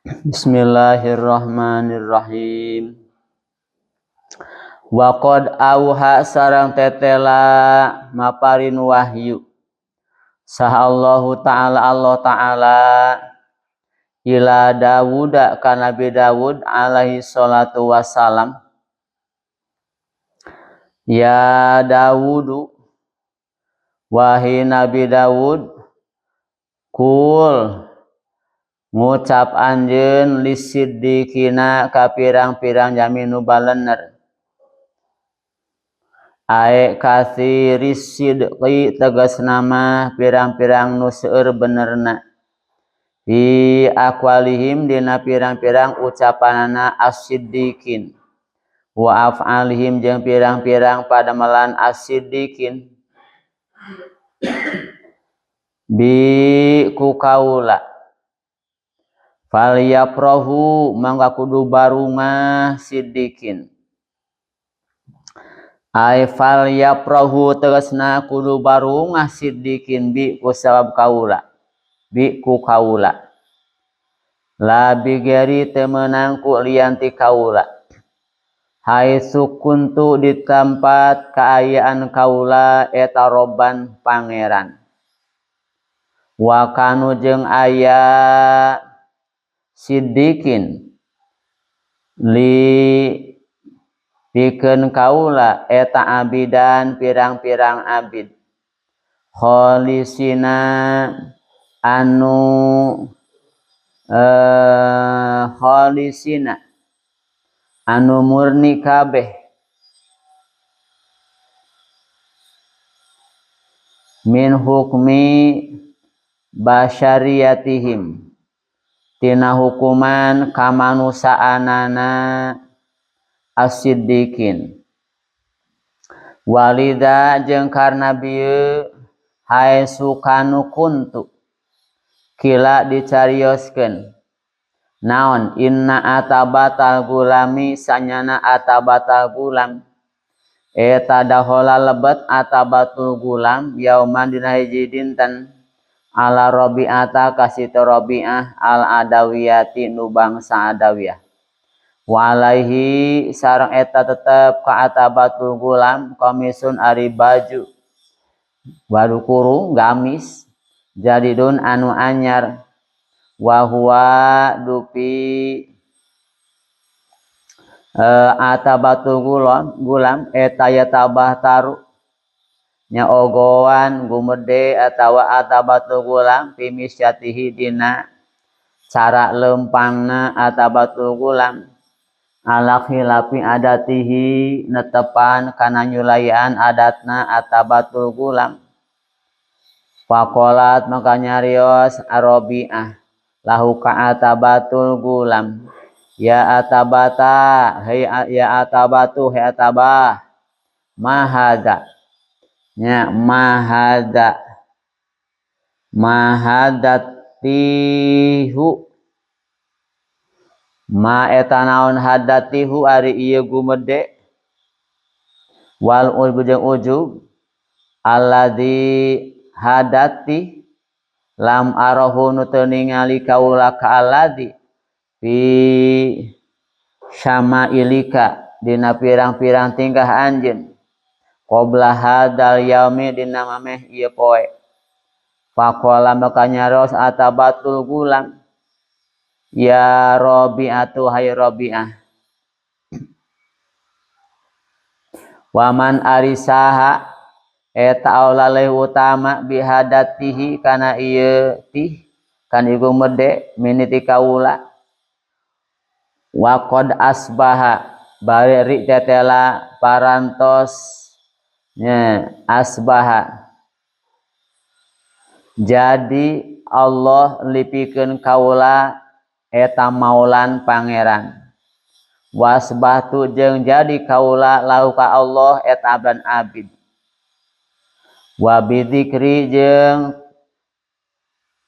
Bismillahirrahmanirrahim. Wa qad auha sareng tetela maparin wahyu sahallahu ta'ala Allah ta'ala ila Dawud ka Nabi Dawud alaihi salatu wassalam. Ya Dawudu, wahai Nabi Dawud, kul ngucap anjeun lisiddiqina ka pirang-pirang jami nu balener. Ae kasiris sidqi tegasna mah pirang-pirang nu seueur benerna. Di aqwalihim dina pirang-pirang ucapanana as-siddiqin. Wa af'alihim jeung pirang-pirang padamelan as-siddiqin. Bi ku kaula. Falyaprahu mangga kudu barungah siddiqin. Ai falyaprahu tegasna kudu barungah siddiqin bi ku sabab kaula. Bi ku kaula. La bigeri temenang ku lianti kaula. Hai sukuntu di tempat keayaan kaula eta robban pangeran. Wa kanu jeung aya siddiqin li pikeun kaula eta abidan pirang-pirang abid kholisina kholisina anu murni kabeh min hukmi basyariyatihim tina hukuman kamanusaanana as-siddiqin. Walida jeung karna bieu hai sukanu kuntu kila dicarioskeun naon inna atabatal gulami sanyana atabatal gulam eta dahola lebet atabatul gulam yauman dina hiji dinten ala Rabi'ata kasih Rabi'ah al adawiyati nu bangsa adawiyah. Wa alaihi sareng eta tetep ka atabatul gulam komisun ari baju baru kurung gamis jadidun anu anyar wa huwa dupi atabatul gulam eta ya tabah taru nya ogowan gumede atawa atabatul gulam pimisyatihi dina cara lempangna atabatul gulam ala khilafi adatihi netepan kana nyulayan adatna atabatul gulam. Faqalat maka nyarios Arabiah lahu ka atabatul gulam ya atabata hai ya atabatu hai atabah mahada nya mahadatihu ma eta naon hadatihu ari ieu gumede wal ujub ujub alladzi hadati lam arahu nu teu ningali kaula ka alladzi fi syama'ilika dina pirang-pirang tingkah anjeun qabla hadal yaumi dina mameh ieu poe. Faqala maka nyaros atabatul gulam ya Rabi'atu hai Rabi'ah waman arisaha eta aulaleh utama bihadatihi kana ieu tih kan ieu mede miniti kaula wa qad asbaha bari tetela parantos nya asbaha jadi Allah lipikeun kaula eta maulan pangeran wasbahtu jeung jadi kaula lahu ka Allah eta abdan abid wa bidzikri jeung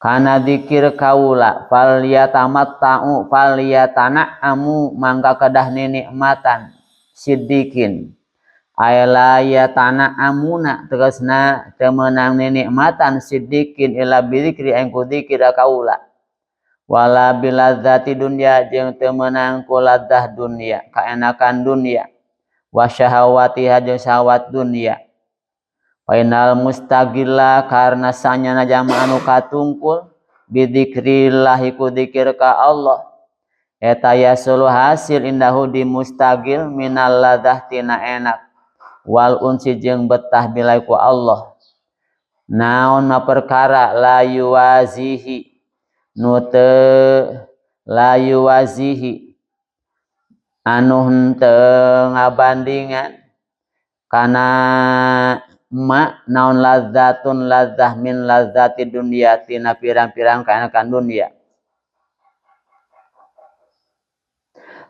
kana zikir kaula falyatamatta'u falyatana'amu mangga kedah nikmatan siddiqin ayla yatana'amuna tegasna teu meunang nikmatan siddiqin illa bidzikri engku zikir kaula wala biladzati dunya jeung teu meunang ku ladzah dunya kaenakan dunya wa syahawatiha jeung syahwat dunya fainal mustaqilla karna sanyana jama anu katungkul bidzikrillah ku dzikir ka Allah eta yasulu hasil indahu di mustaqil minal ladzah tina enak wal unsi jeung betah bilai ku Allah naon ma perkara la yuwazihi nu teu la yuwazihi anu henteu ngabandingan kana ma naon ladzatun ladzah min ladzati dunya tina pirang-pirang kaenakan dunya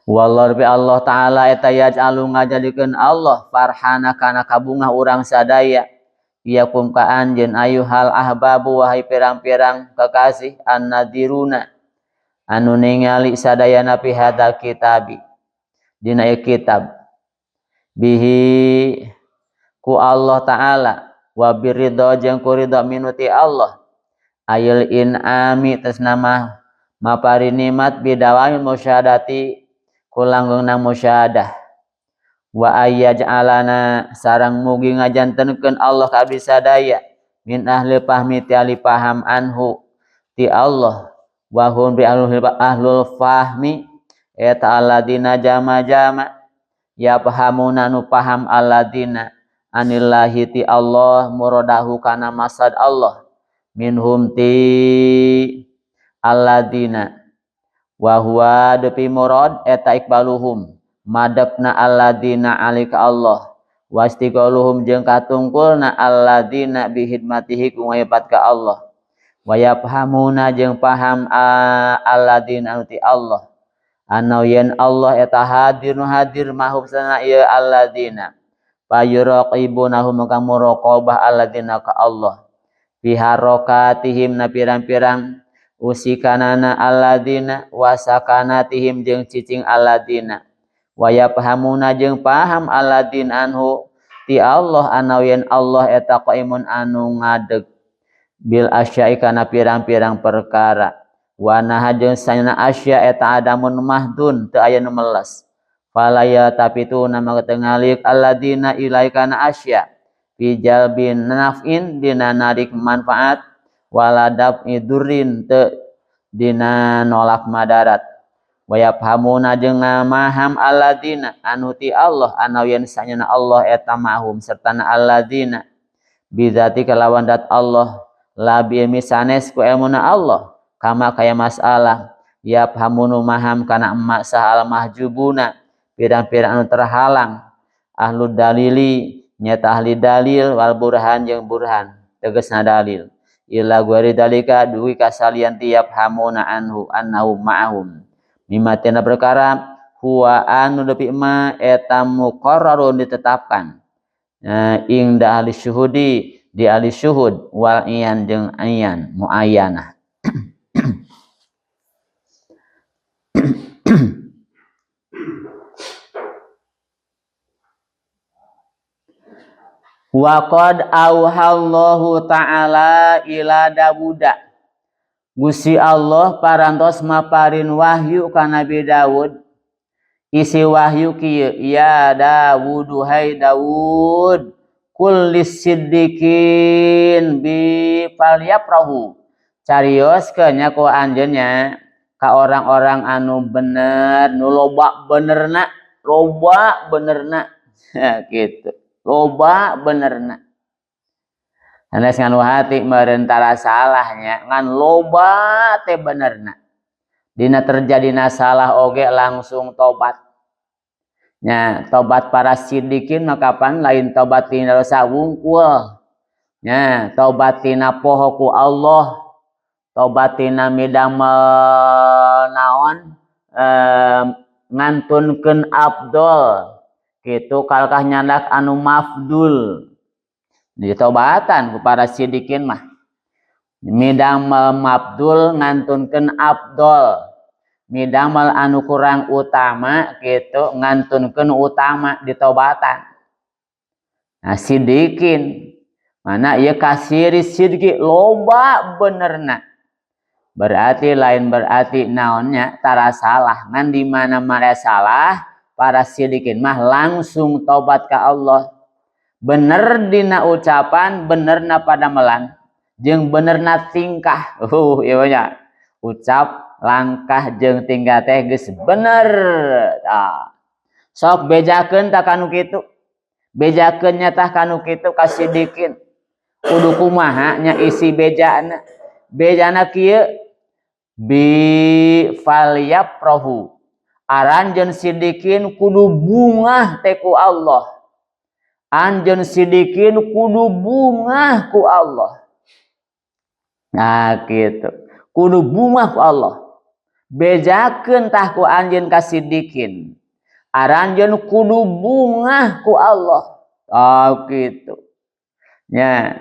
wallahu bi Allah taala eta yaj'alu ngajadikeun Allah farhana kana kabungah urang sadaya iyakum ka anjeun ayuhal ahbabu wahai pirang-pirang kekasih annadiruna anu ningali sadayana fi hadzal kitabi dina kitab bihi ku Allah taala wa biridha jeung ku ridha minuti Allah ayul inami tasnama mapari nikmat bidawai musyahadati kulanggengna musyahadah wa ayyaj'alana sareng mugi ngajantenkeun Allah ka abdi sadaya min ahli fahmi ti ahli paham anhu ti Allah wa hum bi ahlul fahmi eta alladzina jama-jama ya pahamuna nu paham alladzina anillahi ti Allah muradahu kana masad Allah minhum ti alladzina wa huwa depi murad eta ikbaluhum madapna alladzina alika Allah wastiqaluhum jeung katungkulna alladzina bihidmatihi ku ngayebat ka Allah wa yafhamuna jeung paham alladzina anu ti Allah anu yen Allah eta hadir nu hadir mahub sana ieu alladzina fayuraqibunahum ka muraqabah alladzina ka Allah fi harakatihim na pirang-pirang usikanana alladzina wasakanatihim jeung cicing alladzina wa yafhamuna jeung paham alladzina anhu ti Allah anu yen Allah eta qaimun anu ngadeg bil asya'i kana pirang-pirang perkara wa naha jeung sanyana asya eta adamun mahdun teu aya nu meles falaya tapitu nama ketengalik alladzina ilaikana asya fi jalbin naf'in dina narik manfaat wala daf'i durrin teu dina nolak madarat wa yafhamuna jeung ngamaham alladzina anu ti Allah anu yen sanyana Allah eta mahum sertana alladzina bidzati kalawan dat Allah la bi misanes ku ilmuna Allah kama kaya masalah yafhamunu maham kana emma sahal mahjubuna pirang-pirang anu terhalang ahlu dalili nyata ahli dalil wal burhan jeung burhan tegasna dalil illa guari dalika duwi kasalian tiap hamuna anhu annahu ma'ahum mimatina perkara huwa anu depi ma eta muqarrarun ditetapkan ingda ahli syuhudi di ahli syuhud wal iyan jeung iyan muayyanah wa qad auhallahu ta'ala ila Dawuda Gusti Allah parantos maparin wahyu ka Nabi Daud isi wahyu kieu ya Dawud hai Daud kullis siddiqin bi falyaprahu carioskeun nya ku anjeunnya ka orang-orang anu bener nu loba benerna gitu loba benerna sanes nganu hati meureun tara salahnya ngan loba teh benerna dina terjadina salah oge langsung tobat nya tobat para siddiqin mah kapan lain tobat tina dosa wungkul nya tobat tina poho ku Allah tobat tina midamel naon ngantunkeun afdol kitu kalkah nyandak anu mafdul ditobatan ku para siddiqin mah midamel mafdul ngantunkeun afdol midamel anu kurang utama kitu ngantunkeun utama ditobatan nah siddiqin mana ieu kasiri siddiqi loba benerna Berarti lain berarti naonnya tara salah. Ngan di mana mana salah para sidikin mah langsung tobat ke Allah. Bener dina ucapan, bener na pada melan, jeung bener na tingkah. Iya banyak. Ucap, langkah, jeung tingkah teh geus bener. Sok bejakeun tah kanu kitu. Bejakeun nya tah kanu kitu kasidikin. Kudu kumaha nya isi bejana. Bejana kieu bi falyaprahu. Aranjeun sidikin kudu bungah teh ku Allah. Anjeun sidikin kudu bungah ku Allah. Nah gitu. Kudu bungah ku Allah. Bejakeun tah ku anjeun kasidikin. Aranjeun kudu bungah ku Allah. Oh gitu. Ya.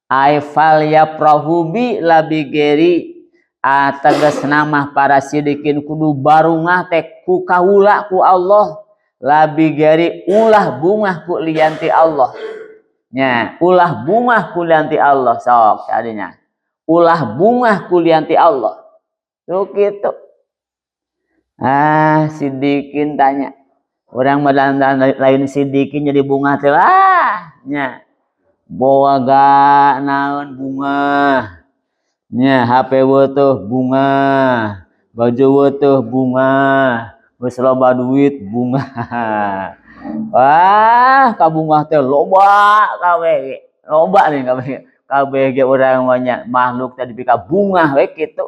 Ai fal yaprahu bi labigeri ateges nama para sidikin kudu barungah teh ku kaula ku Allah. Labigeri ulah bungah ku lianti Allah. Nya, ulah bungah ku lianti Allah sok tadinya. Ulah bungah ku lianti Allah. Tuh gitu. Sidikin tanya. Orang medan lain sidikin jadi bunga teh lah. Nya. Bawa gak naon bunga. Nya, HP weutuh bunga. Baju weutuh bunga. Geus loba duit bunga. Wah, kabungah teh loba kabeh. Loba nih kabeh ge urang banyak makhluk tadi pika bunga we kitu.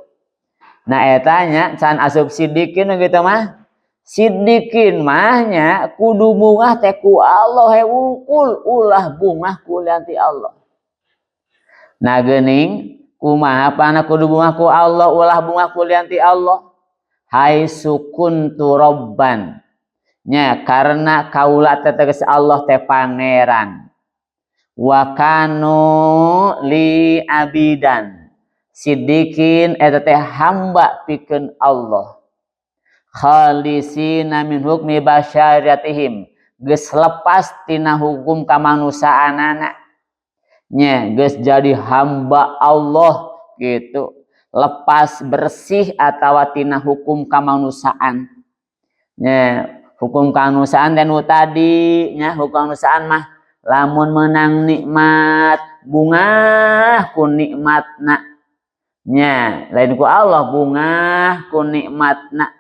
Nah eta nya can asup sidikin gitu mah. Sidikin mah nya kudu bungah teh ku Allah he wungkul ulah bungah ku lianti Allah. Nah geuning kumaha pana kudu bungah ku Allah ulah bungah ku lianti Allah. Hai sukuntu robban. Nya karena kaula teteges Allah teh pangeran. Wa kanu li abidan. Sidikin eta teh hamba pikeun Allah. Khalisina min hukmi basyariatihim. Geus lepas tina hukum kamanusaanana. Nya geus jadi hamba Allah gitu. Lepas bersih atawa tina hukum kamanusiaan. Nya hukum kamanusiaan dan tadi nya hukum kamanusiaan mah lamun menang nikmat bungah ku nikmatna. Nya lain ku Allah bungah ku nikmatna.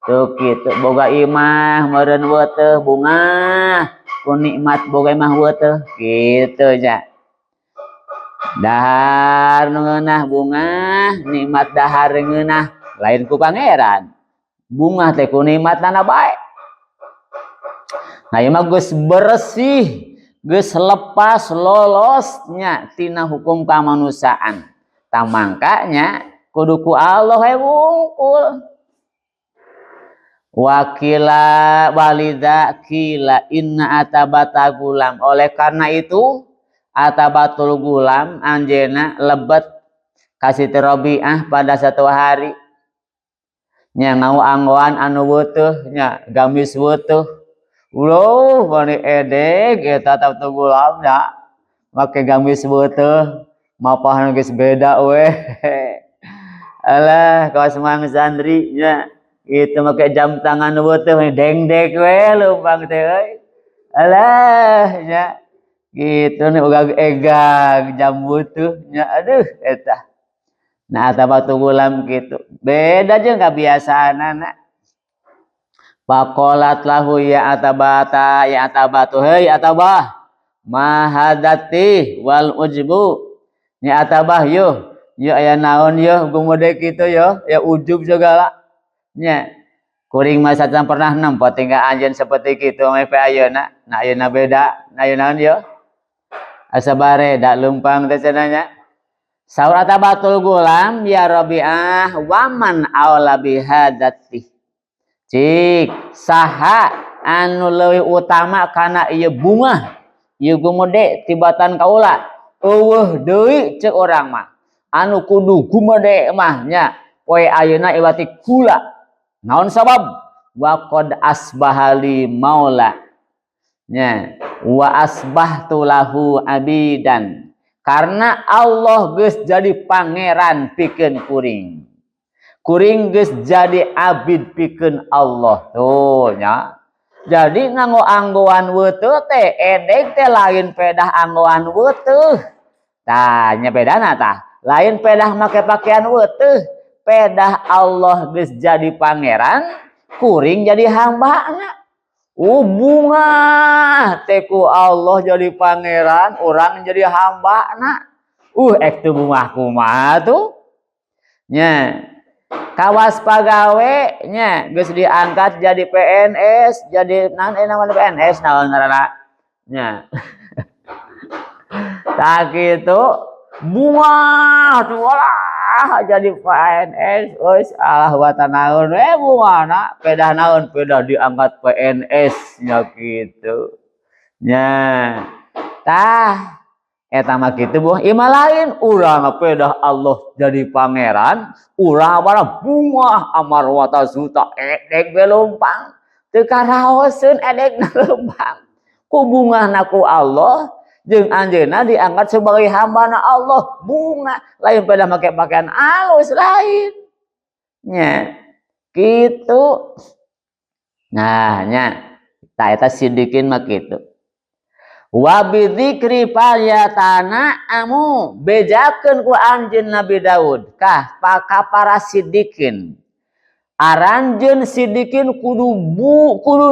Tuh kitu boga imah meureun weuteung bungah ku nikmat boga imah weuteung kitu nya. Dahar nu ngeunah bungah nikmat dahar ngeunah lain ku pangeran. Bungah teh ku nikmatna bae. Nah ieu mah geus bersih, geus lepas lolosnya tina hukum kamanusiaan. Tah mangkanya kudu ku Allah we wungkul. Wakila walidza kila inna atabata gulam. Oleh karena itu atabatul gulam anjeuna lebet kasih Rabi'ah pada satu hari. Nya ngawang-anggoan anu weutuh nya gamis weutuh. Ulah bani edeg eta tabatul gulam nya make gamis weutuh mapahna geus beda we. Alah kaos mang santri nya itu make jam tangan weutuh dengdek we lumpang teh euy. Alah nya gitu nih uga egang jam weutuh nya aduh eta. Nah atabatul gulam gitu. Beda jeung kabiasaanana. Faqalat lahu ya atabata ya atabatu hei atabah mahadati wal ujbu. Ni atabah yo aya naon yo gumode kitu yo ya ujub segala. Nya kuring mah sacan pernah nempo tinggal anjeun seperti kitu mah ayeuna. Nah ayeuna beda. Nah ayeuna naon yo? Asa bareda leumpang teh cenanya. Saur atabatul gulam ya Rabi'ah waman aula bihadati. Cik saha anu leuwih utama kana ieu bunga ieu gumede tibatan kaula eueuh deui ceuk urang mah anu kudu gumede mah nya poe ayeuna iwati kula naon sabab wa qad asbahali maula nya wa asbahtu lahu abidan karena Allah geus jadi pangeran pikeun kuring. kuring geus jadi abid pikeun Allah tuh nya. Jadi nganggo anggoan weuteuh teh edek teh lain pedah anggoan weuteuh. Tah nya bedana tah. Lain pedah make pakaian weuteuh, pedah Allah geus jadi pangeran, kuring jadi hambana. Bunga teku Allah jadi pangeran, orang jadi hambana. Ek teu bunga kumaha tuh? Nya. Kawas pagawe nya geus diangkat jadi PNS, jadi namanya PNS naon ngaranna nya. Tah kitu bunga tuh lah jadi PNS geus alah watan naon we bungana pedah naon pedah diangkat PNS nya kitu nya. Tah eta mah kitu buah imah lain urang pedah Allah jadi pangeran urang bara bunga amarwata suta edek belumpang teu karaoseun edekna leumpang ku bungahna ku Allah jeung anjeunna diangkat sebagai hambana Allah bunga lain pedah make pakaian alus lain nya kitu. Nah nya tah eta sidikin mah kitu. Wa bidzikri falyatana amu bejakeun ku anjeun Nabi Daud kah para sidikin aranjeun sidikin kudu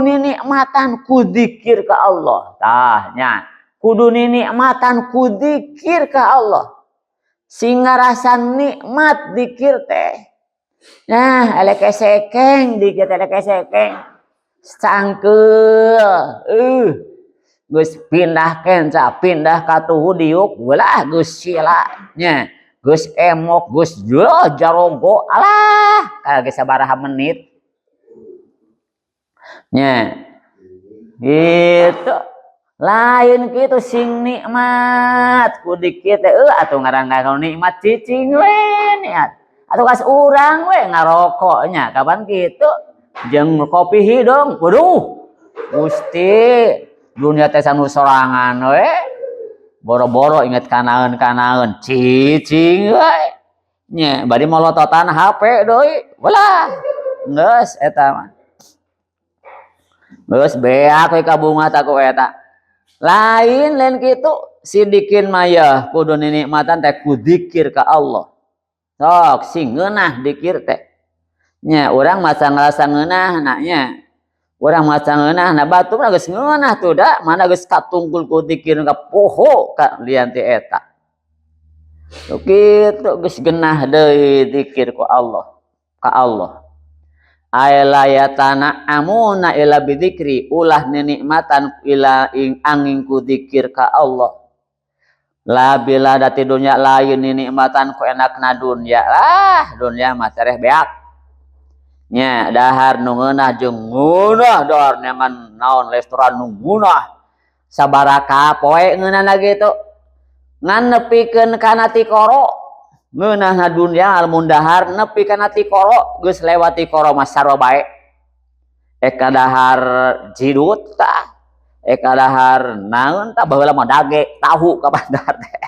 ninikmatan ku zikir ka Allah tah nya kudu ninikmatan ku zikir ka Allah sehingga rasa nikmat zikir teh nah elek sekeng dikit elek sekeng sangkeul geus pindah kenca pindah ka tuhu diuk ulah geus sila nya geus emok geus jarogo alah kage sabaraha menit nya gitu lain kitu sing nikmat ku dikit teh atuh ngarang nikmat cicing we niat atuh kas urang we ngarokok nya kapan kitu jeung kopi hidung waduh Gusti dunia teh sanu sorangan we boro-boro inget kanaeun cicing we nya bari molototan HP deui ulah geus eta mah geus beak we ka bunga ta ku eta lain kitu sidikin maya kudu ninikmatan teh ku zikir ka Allah sok sing ngeunah zikir teh nya urang masa ngrasa ngeunah nya urang maca ngeunah na batur geus ngeunah tuh da mana geus katungkul ku zikir ka poho ka lian ti eta kitu geus genah deui zikir ku Allah ka Allah aylayatana amuna ila bidzikri ulah ninikmatan ila angin ku zikir ka Allah la bila dati dunya lain ninikmatan ku enakna dunya lah dunya mah tereh beak nya dahar nu ngeunah jeung ngeunah dahar nyangan naon restoran nu ngeunah sabaraha poe ngeunahna gitu ngan nepikeun kana ti koro ngeunahna dunya almun dahar nepi kana ti koro geus lewati koro mah sarua bae eka dahar jidut tah eka dahar naon tah baheula mah dage tahu ka bandar teh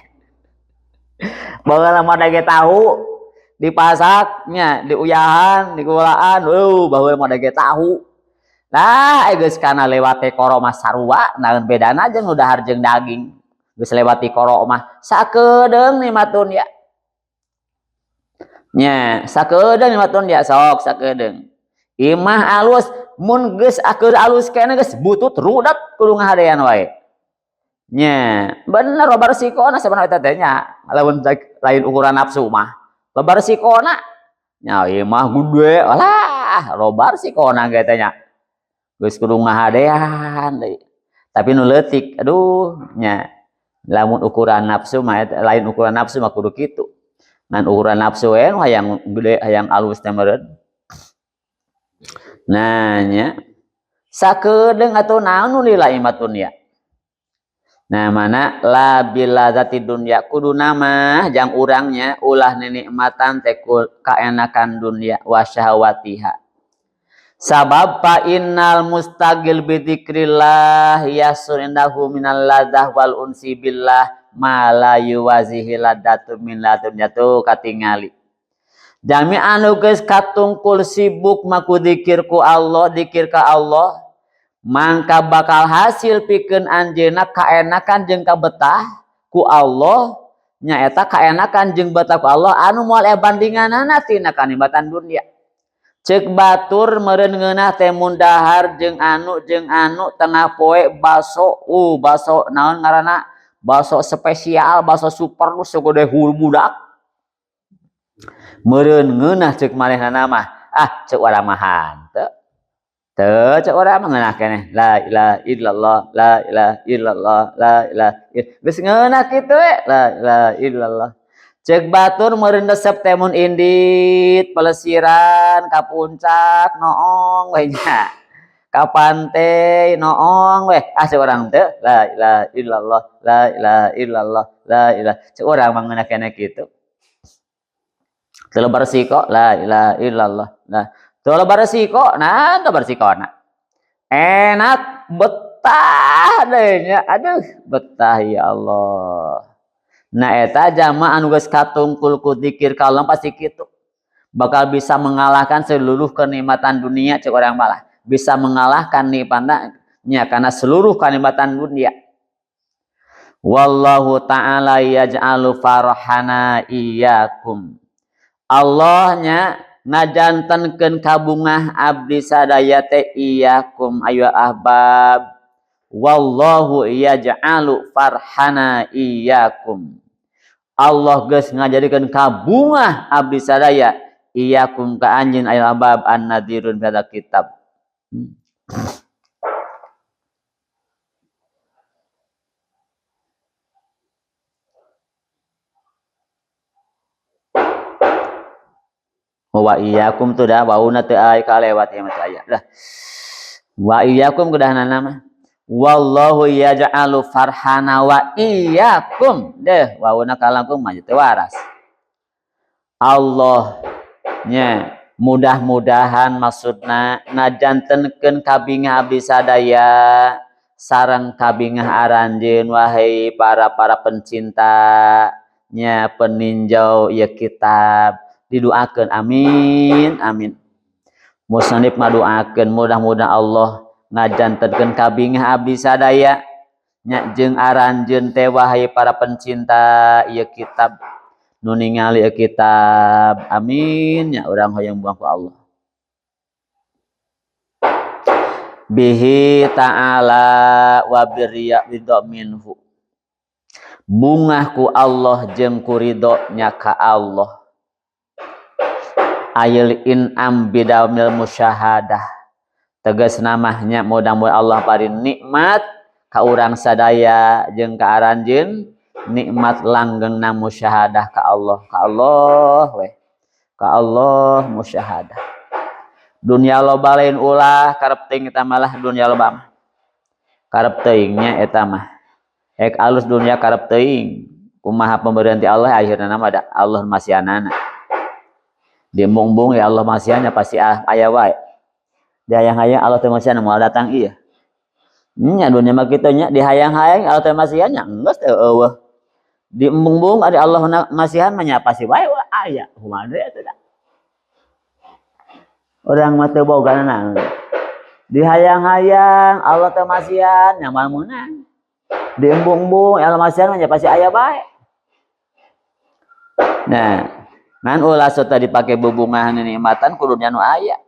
baheula mah dage tahu dipasaknya diuyahan digulaan baheula mah dage tahu nah geus kana lewat koro mah sarua naon bedana jeung nu dahar jeung daging geus lewati koro mah sakedeung nikmatun ya nya sakedeung nikmatun ya sok sakedeung imah alus mun geus akeur alus kene geus butut rudet kudu ngahadean wae nya bener loba resikona sabanana eta teh nya lamun lain ukuran nafsu mah loba resikona nya ieu mah gede alah loba resikona ge teh nya geus kudu ngahadean deui tapi nu leutik aduh nya lamun ukuran nafsu mah lain ukuran nafsu mah kudu kitu nan ukuran nafsu we hayang gede hayang alus teh meureun nah nya sakedeung atuh naon nu lila imatun ya nah mana la biladzati dunya kudu nama jang urangnya ulah ninikmatan teh kaenakan dunya wa syahwatiha sabab fa innal mustaqil bi dzikrillah yasun indahu minal ladzah wal unsi billah ma la yuwazihi ladatu min ladunya tuh katingali Jami anu geus katungkul sibuk maku dzikir ku Allah, dzikir ka Allah, mangka bakal hasil pikeun anjeunna kaenakan jeung kabetah ku Allah, nyaeta kaenakan jeung betah ku Allah anu moal bandinganana tina kanikmatan dunia. Cek batur meureun ngeunah teh mun dahar jeung anu tengah poe baso baso naon ngaranna baso spesial baso super nu segede hulu budak meureun ngeunah cek manehna mah cek urang mahan teu cek urang mah ngeunah keneh la ilaha illallah la ilaha illallah la ilaha geus ngeunah kitu la ilaha illallah. Cek batur meureun resep teh mun indit pelesiran ka puncak noong we nya ka pantai noong we cek urang teu la ilaha illallah la ilaha illallah la ilaha cek urang mah ngeunah keneh kitu teu loba resiko la ilaha illallah nah teu loba resiko nah teu beresikona enak betah deui nya aduh betah ya Allah. Nah eta jama anu geus katungkul ku dzikir ka Allah pasti kitu bakal bisa mengalahkan seluruh kenikmatan dunia cek urang malah bisa mengalahkan nikmatna nya kana seluruh kenikmatan dunia. Wallahu ta'ala yaj'alu farhana iyyakum. Allah nya ngajantenkeun kabungah abdi sadaya teh iyyakum ayu ahbab. Wallahu yaj'alu farhana iyyakum. Allah geus ngajadikeun kabungah abdi sadaya iyyakum ka anjeun ayu ahbab an-nadirun pada kitab. Wa iyyakum tu dah wauna teu aya kalewat ieu mah aya dah. Wa iyyakum kudahanna mah wallahu yaj'alu farhana wa iyyakum deh wauna kalangkung mah teu waras. Allah nya mudah-mudahan maksudna ngajantenkeun kabingah abdi sadaya sareng kabingah aranjeun wahai para pencinta nya peninjau ieu kitab didoakeun amin amin. Musannif madoakeun mudah-mudahan Allah ngajantenkeun kabingah abdi sadaya nya jeung aranjeun teh wahai para pencinta ieu kitab nu ningali ieu kitab amin nya urang hoyong buang ku Allah. Bihi ta'ala wa birriya ridha minhu. Bungah ku Allah jeung ku ridho nya ka Allah. Ayil in'am bidamil musyahadah tegas namanya mudah-mudahan Allah paring nikmat ka urang sadaya jeung ka aranjeun nikmat langgengna musyahadah ka Allah ka Allah musyahadah dunia loba lain ulah karep teuing eta malah dunia loba mah karep teuing nya eta mah ek alus dunia karep teuing kumaha pemberian ti Allah akhirna mah Allah masihanana di mungbung ya Allah masihannya pasti aya wae. Di hayang-hayang Allah teh masihan moal datang ieu. Nya dunia mah kitu nya di hayang-hayang Allah teh masihan nya geus teu eueuh. Di mungbung ada Allah masihan mah nya pasti wae aya. Kumaha deui atuh da. Urang mah teu boganana. Di hayang-hayang Allah teh masihan nya moal meunang. Di mungbung Allah masihan mah nya pasti aya bae. Nah, ngan ulah sota dipake bubungan nikmatan ku dunia nu aya.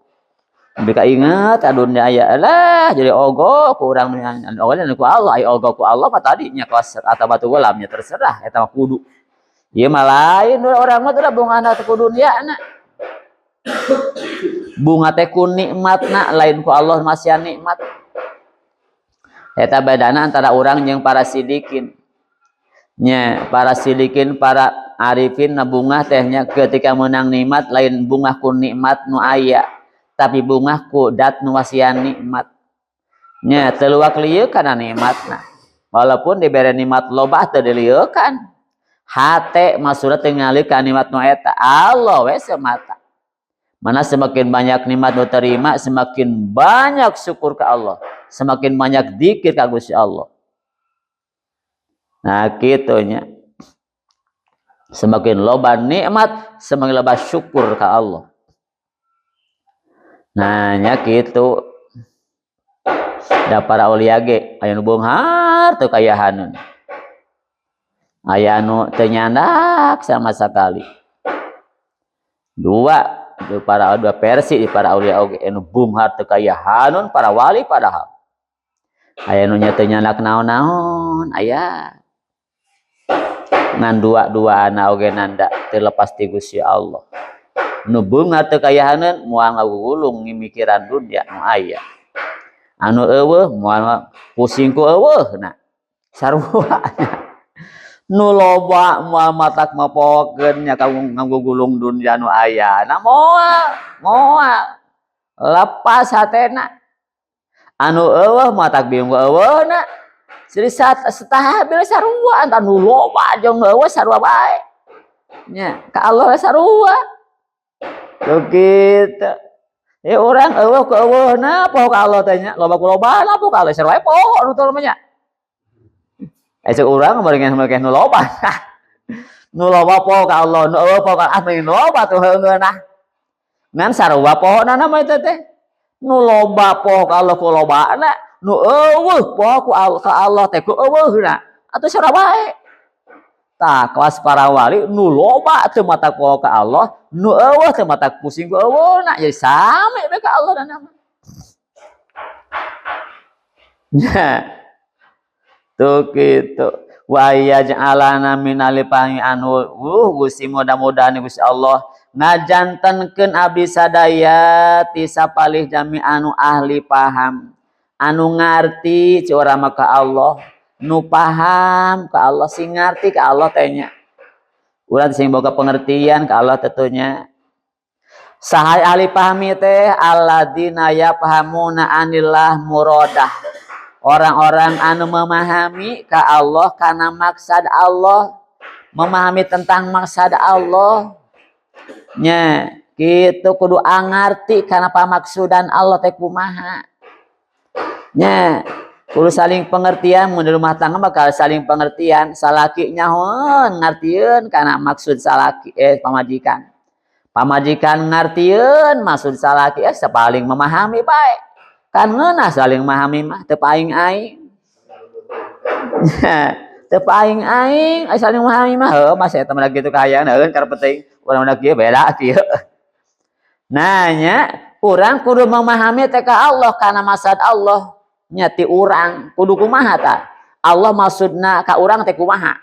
Bika ingat dunia aya lah jadi ogo ku urang nu ku Allah ai ogo ku Allah mah tadi nya kelas atau batu golamnya terserah eta mah kudu. Ieu mah lain urang mah teh bungana teh ku duniana. Bunga teh ku nikmatna lain ku Allah masihan nikmat. Eta bedana antara urang jeung para sidikin. Nya para sidikin para arifin na bungah tehnya ketika menang nikmat lain bungah ku nikmat nu aya tapi bungah ku dat nu wasian nikmat nya teu luak lieu kana nikmatna walaupun dibere nikmat loba teu dilieukan hate maksudna teu ngalih ka nikmat nu eta Allah we semata mana semakin banyak nikmat nu terima semakin banyak syukur ka Allah semakin banyak dzikir ka Gusti Allah nah kitu nya. Semakin loba nikmat, semakin loba syukur ke Allah. Nah, nya kitu. Da para aulia ge aya nu beunghar teu kayahaneun. Aya nu teu nyandak sama sekali. Dua versi di para aulia oge anu beunghar teu kayahaneun para wali padahal. Aya nu nya teu nyandak naon-naon, aya. Ngan dua-duana oge nanda teu lepas ti Gusti Allah. Nu beunghar teu kayahaneun moal ngagugulung ngimikiran dunya nu aya. Anu eueuh moal pusing ku eueuhna sarua. Nu loba moal matak mapokeun nya ngagugulung dunya nu aya na moal lepas hatena. Anu eueuh matak bingung eueuhna jadi stabil sarua anta nu loba jeung nu eueuh sarua bae nya ka Allah sarua tuh kitu. Orang eueuh ku eueuhna poho ka Allah teh nya loba ku lobana poho ka Allah sarua poho nu teu mah nya. Cek urang meureun nu loba. Nu loba poho ka Allah, nu eueuh poho ka Allah, nu loba tuh heungeunah. Ngan sarua pohona mah eta teh. Nu loba poho ka Allah ku lobana, nu eueuh poho ka Allah teh ku eueuhna. Atuh sarua bae. Tah kelas para wali nu loba teu matak poho ka Allah, nu eueuh teu matak pusing ku eueuhna, jadi same we ka Allah dan nama. Tuh gitu. Wa yaj'alana minal pangi anu Gusti mudah-mudahan Gusti Allah ngajantenkeun abdi sadaya ti sapalih jami anu ahli paham, anu ngarti ci urang mah ka Allah. Nu paham ke Allah, sing ngarti ke Allah tanya. Urang sing boga pengertian ke Allah tentunya. Sahay ahli pahami teh alladzina yafhamuna anillah muradah. Orang-orang anu memahami ke Allah karena maksad Allah, memahami tentang maksad Allah. Nya, kitu kudu angarti karena pamaksudan Allah teh kumaha. Nya, kudu saling pengertian mun di rumah tangga bakal saling pengertian salaki nyahoan ngartieun kana maksud salaki pamajikan ngartieun maksud salaki sapaling memahami bae kan ngeunah saling memahami mah teu paing aing teu paing aing saling memahami mah heuh mah saya temen kitu kahayang heuh karep penting urang udah kieu beda kieu. Nah nya urang kudu memahami teh ka Allah kana maksud Allah nyati urang kudu kumaha ta Allah maksudna ka urang teh kumaha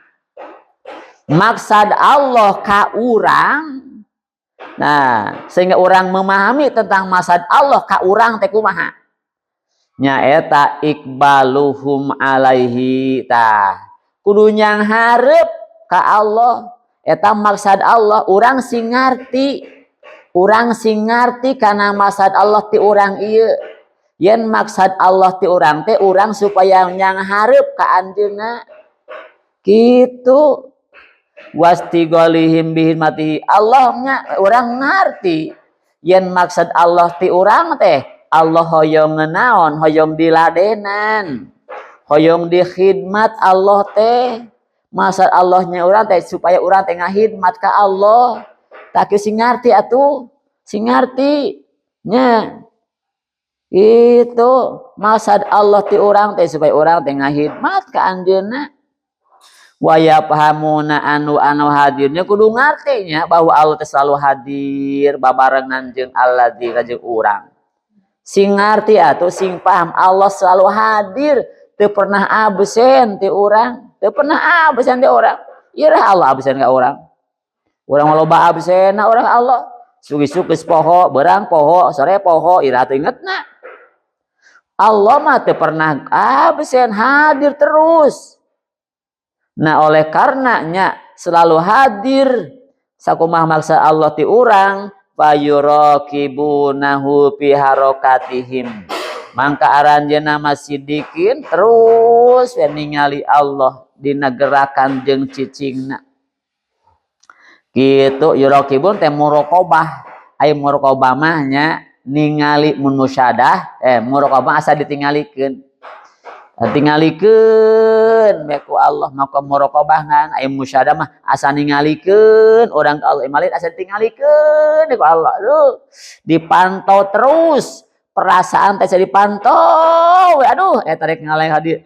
maksud Allah ka urang. Nah sehingga urang memahami tentang maksud Allah ka urang teh kumaha nya eta iqbaluhum alaihi ta kudu nyang hareup ka Allah eta maksud Allah urang sing ngarti kana maksud Allah ti urang ieu. Yen maksud Allah ti urang teh urang supaya nyang hareup ka anjeunna kitu wastigolihim bihimatihi Allahnya urang ngarti yen maksud Allah ti urang teh Allah hoyong ngenaon hoyong diladenan hoyong dikhidmat Allah teh maksud Allahnya urang teh supaya urang teh ngahidmat ka Allah tak sing ngarti atuh sing ngarti nya itu maksud Allah ti urang teh supaya urang teh ngahidmat ka anjeunna. Wa yafhamuna anu hadirnya kudu ngartinya bahwa Allah teh selalu hadir babarengan jeung alladzi ka jeung urang. Sing ngarti atuh sing paham Allah selalu hadir teu pernah absen ti urang, teu pernah absen ti urang. Ieu Allah absen ka urang. Urang loba absenna urang Allah. Sugi-sugi poho, berang poho, sore poho, ira teu ingetna. Allah mah teu pernah absen, hadir terus. Nah oleh karenanya selalu hadir sakumaha maksud Allah ti urang fayuraqibunahu fi harakatihim mangka aranjeunna masidikin terus ningali Allah dina gerakan jeung cicingna kitu yuraqibun teh muraqabah aya muraqabah mah nya ningali mun musyadah muraqabah asa ditingalikeun Tingalikeun bae ku Allah maka muraqabahna aya musyahadah mah asa ningalikeun urang ka Allah malin asa tingalikeun ku Allah aduh dipantau terus perasaan teh dipantau aduh eta rek ngaleng hadir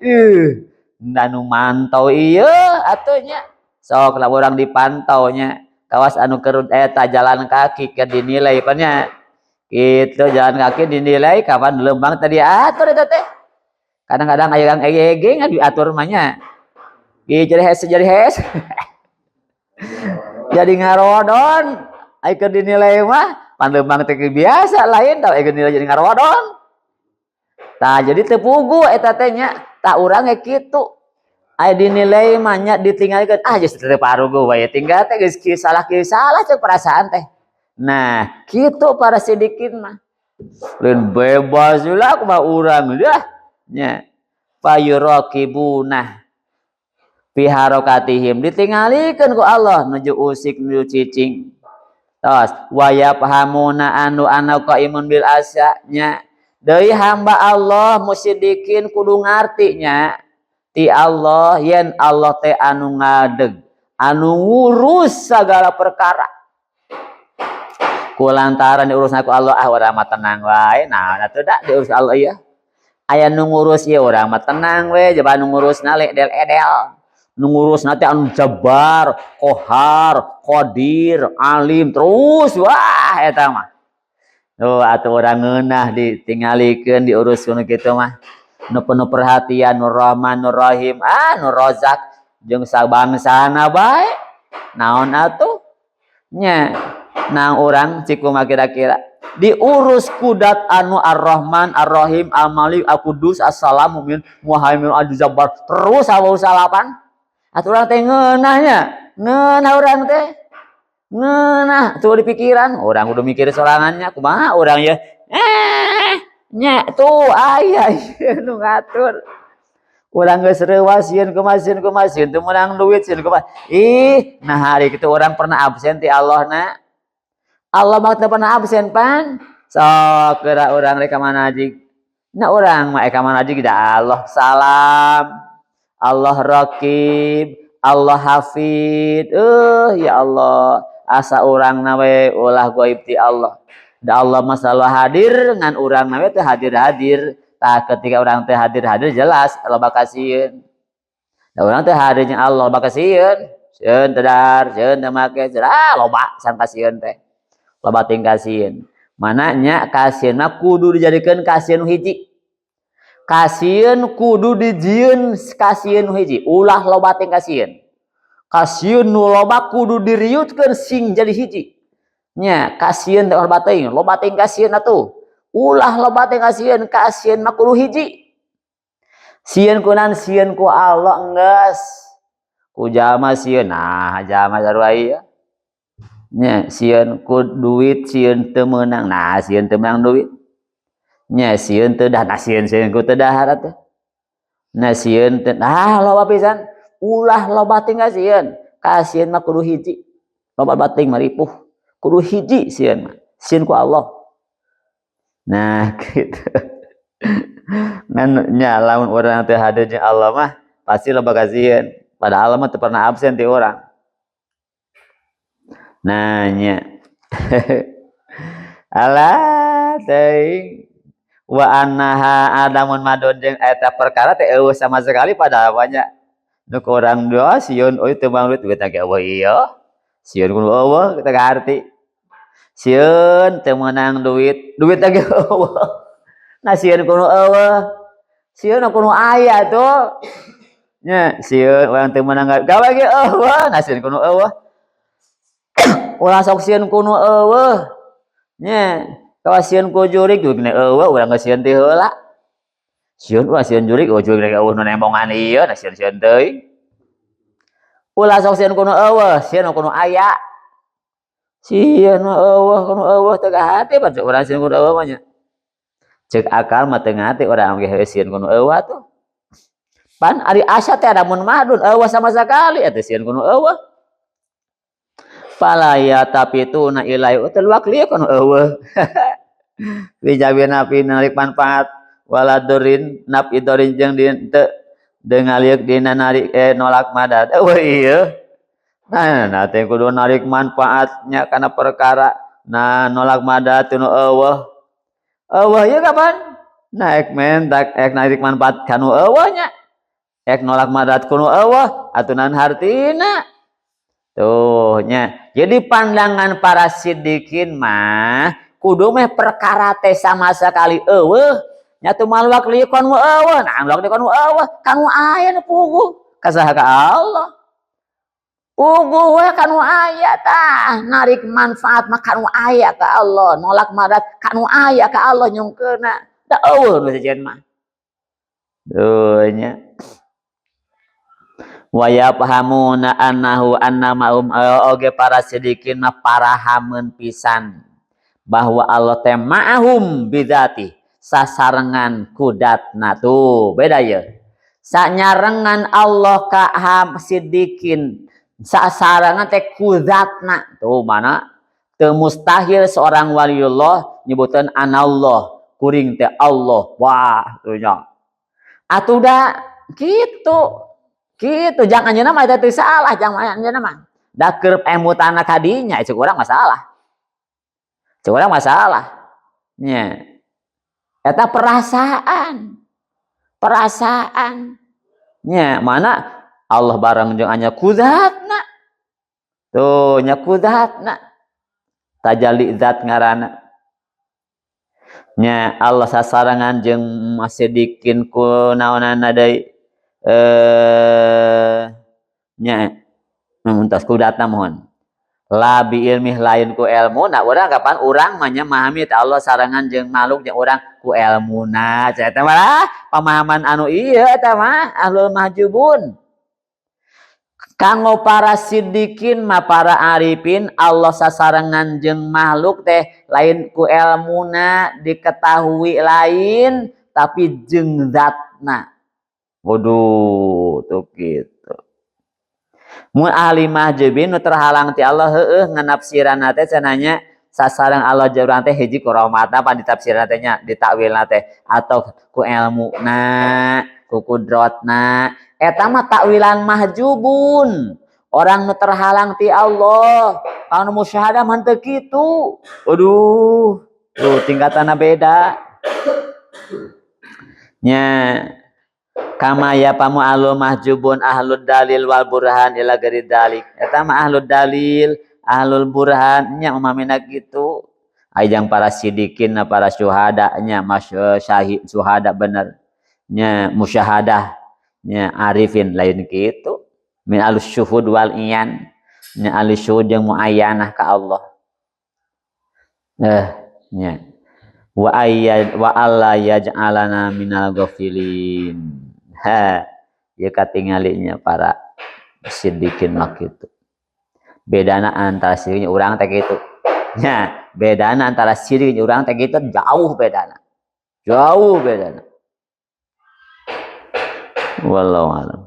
nu mantau ieu atuh nya sok lah urang dipantau nya kawas anu keur eta jalan kaki keur dinilai pan nya kitu jalan kaki dinilai kapan lembang tadi atur eta teh kadang-kadang aya yang ege ngan diatur mah nya jadi hes jadi ngarodon aya keur dinilai mah pan lembang teh biasa lain tah aya dinilai jadi ngarodon tah jadi teu pugu eta teh nya tah urang ge kitu aya dinilai mah nya ditinggalkeun geus teu parugu we tinggal teh geus salah ceuk perasaan teh nah kitu para sidikin mah lain bebas lah kumaha urang dah nya fayuraqibuna fi harakatihim ditingalikeun ku Allah nuju usik nuju cicing tos wa yafhamuna anu ana qaimun bil asya nya deui hamba Allah musyrikin kudu ngarti nya ti Allah yen Allah teh anu ngadeg anu ngurus sagala perkara kulantaran diurusna ku Allah urang mah tenang wae nah atuh da diurus Allah ya aya nu ngurus ieu urang mah tenang we jaba nu ngurusna edel nu ngurusna teh anu jabar qahar qadir alim terus wah eta mah tuh atuh urang ngeunah ditingalikeun diuruskeun kitu mah nu penuh perhatian nur rahman nur rahim nur rozak jeung sabangsana bae naon atuh nya nang urang ciku mah kira-kira diurus kudat anu ar-rahman ar-rahim al-malik al-qudus as-salam mu'min muhaimin al-jabbar terus sawu salapan atuh urang teh ngeunahnya ngeunah urang teh ngeunah tuh di pikiran urang kudu mikir sorangannya kumaha urang ya nya tuh aya ieu nu ngatur urang geus reuwas sieun kumaha teu meunang duit sieun kumaha nah hari kitu urang pernah absen ti Allahna Allah mah teu pernah absen pan sok geura urang rek ka manajig nah urang mah ka manajig da Allah salam Allah raqib Allah hafid ya Allah asa urang na we ulah gaib ti Allah da Allah mah selalu hadir ngan urang na we teh hadir tah ketika urang teh hadir jelas loba kasieun da urang teh hadir jeung Allah loba kasieun sieun teu dahar sieun teu make loba san kasieun teh loba ting kasieun mananya kasieun mah kudu dijadikeun kasieun hiji kasieun kudu dijieun kasieun hiji ulah loba ting kasieun kasieun nu loba kudu diriutkeun sing jadi hiji nya kasieun teh loba ting kasieun atuh ulah loba ting kasieun mah kudu hiji sieun kunaon sieun ku Allah enggeus ku jalma sieun nah jalma sarua ieu nya sieun ku duit sieun teu meunang nah sieun teu meunang duit nya sieun teu dahar nah sieun ku teu dahar atuh nah sieun teu loba pisan ulah loba ting kasieun mah kudu hiji loba bating mah ripuh kudu hiji sieun mah sieun ku Allah nah gitu ngan nya lamun urang teu hadir jeung Allah mah pasti loba kasieun padahal mah teu pernah absen ti urang nanya alah teuing wa annaha adamun madon jeung eta perkara teh eueuh sama sekali padahal banyak nu urang doa sieun euy teu meunang duit ge eueuh ieu sieun kudu eueuh kita ngarti sieun teu meunang duit ge eueuh nah sieun kudu eueuh sieun kudu aya tuh nya sieun urang teu meunang gawe ge eueuh nah sieun kudu eueuh ulah sok sieun kudu eueuh nya kawas sieun ku jurig juga eueuh urang geus sieun ti heula sieun jurig jurig eueuh nu nemongan ieu nah sieun teuing ulah sok sieun kudu eueuh sieun kudu aya sieun mah eueuh teu hati bae urang sieun kudu eueuh mah nya ceuk akal mah teu ngati urang ge sieun kudu eueuh atuh pan ari asa teh ada mun madun eueuh sama sakali atuh sieun kudu eueuh palaya tapi itu na ilai teluak lieu kono eueuh wijabina pinalik manfaat waladurin nap idorin jeung teu ngaliuk dina narik nolak madad. Iya. Nah teh kudu narik manfaatnya kana perkara nolak madad teu eueuh. Eueuh ieu kapan? Ek narik manfaat kanu eueuhnya. Ek nolak madad kanu eueuh atunan hartina. Tuh nya. Jadi pandangan para siddiqin mah kudu meh perkara teh sama sekali eueuh. Nya teu maluak liukon mu eueuh. Nah maluak liukon mu eueuh kanu aya nu puguh ka saha ka Allah. Puguh we kanu aya tah narik manfaat mah kanu aya ka Allah, nolak madad kanu aya ka Allah nyungkeuna. Da eueuh nu sejen mah. Duh nya. Wa yafhamuna annahu annamahum oge para sidikin mah parahameun pisan bahwa Allah teh ma'ahum bidzati sasarengan kudatna. Tuh beda ya. Sanyarengan Allah ka sidikin sasarengan teh kudatna. Tuh mana teu mustahil seorang waliullah nyebuteun anallah kuring teh Allah. Wah tuh nya. Atuh da kitu. Gitu jangan anjeunna mah teu salah jangan anjeunna mah da keur emutana ka dinya cek urang masalah. Cek urang masalah. Nya. Eta perasaan. Perasaan. Nya mana Allah bareng jeung anya kudatna. Tuh nya kudatna. Tajalli zat ngaranna. Nya Allah sasarangan jeung masidikin ku naonana deui nya muntas kudatna mohon labi ilmih lain ku ilmu na urang kapan urang mah nya memahami teh Allah sarangan jeung makhluk jeung urang ku ilmuna eta mah pemahaman anu ieu eta mah ahlul mahjubun. Kanggo para siddiqin mah para arifin Allah sasarangan jeung makhluk teh lain ku ilmuna diketahui lain tapi jeung zatna. Waduh, tuh gitu. Mun ahli mahjubin nu terhalang ti Allah heueuh nganafsiranna teh cenanya sasareng Allah jeung teh hiji ku rahmatna pan ditafsirna teh nya ditakwilna teh atau ku ilmuna, ku kudratna. Eta mah takwilan mahjubun. Orang nu terhalang ti Allah, anu musyahadah mah teu kitu. Waduh, tuh tingkatanna beda. Nya kama ya pamu ahlul mahjubun ahlul dalil wal burhan ila gari dalik. Eta mah ahlul dalil, ahlul burhan nya mamina gitu. Ajang para sidikin na para syuhada nya syahid syuhada bener. Nya musyahadah nya arifin lain gitu. Min alus syuhud wal iyan. Nya alus syuhud jeung muayyanah ka Allah. Nya wa alla yaj'alana minal ghafilin. Ya katinggalinya para siddiqin mah kitu. Bedana antara sidiq urang teh kitu. Nya, bedana antara sidiq urang teh kitu jauh bedana. Jauh bedana. Wallahu a'lam.